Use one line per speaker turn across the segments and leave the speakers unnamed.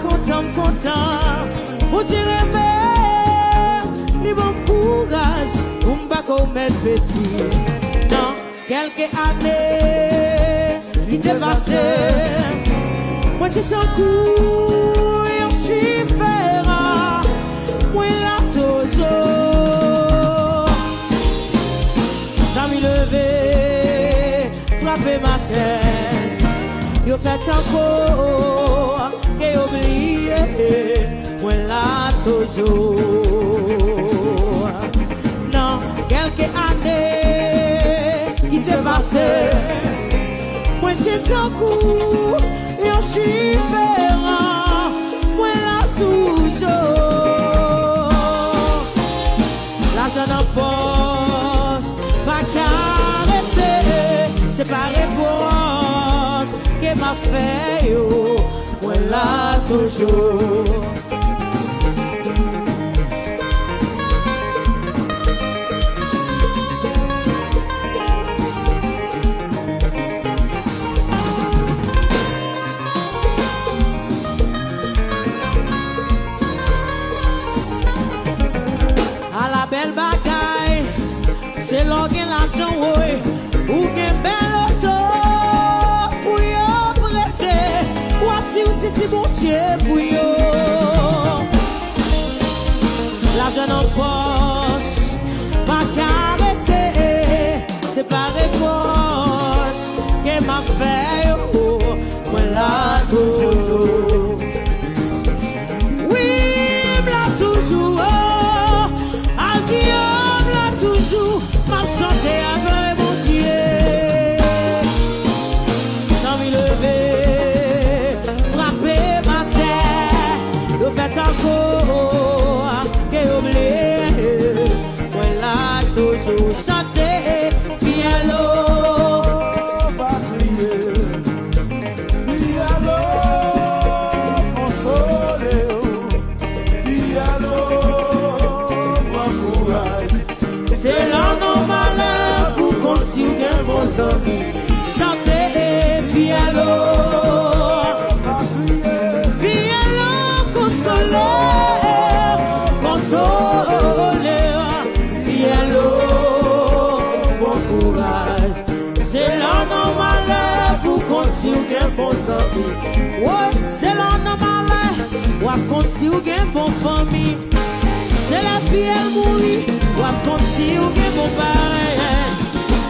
content, pour dire les bon courage, pour ne pas commettre bêtises. Non, quelques années, il t'est passé. Moi, je suis en cours et je suis ferrant. Moi, là, toujours. Ça m'y levé, frappé ma tête. Yo fait encore, et oublié. Moi, là, toujours. Non, quelques années, il t'est passé. Moi, c'est en cours. Je suis ferrant, moi là toujours. L'argent en poche, pas qu'arrêter. C'est pas réponse que m'a fait yo, moi là toujours. C'est l'orgue l'argent, oui, ou qu'un bel auto, pour y prêter, ou si c'est bon Dieu, pour y l'argent en poche, pas qu'arrêter, c'est pas réponse, qu'elle m'a fait, oh, moi là toujours. Oui, là toujours, avion, là toujours. Ma santé à vrai mon Dieu. Sans m'y lever, frapper ma terre, le fait encore, que oublié. Voilà toujours chanter, piano,
va crier, piano, consoler, piano, bon courage.
c'est là. Si vous avez vos amis, chantez piano, piano, consoler, piano, bon courage. C'est là normal pour continuer un bon amis. Ouais, c'est là normal pour continuer un bon famille. C'est la fille elle mourit pour continuer un bon pareil.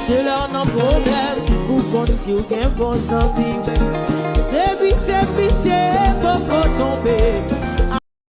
C'est là nos problèmes pour continuer un bon amis. C'est pitié, pitié.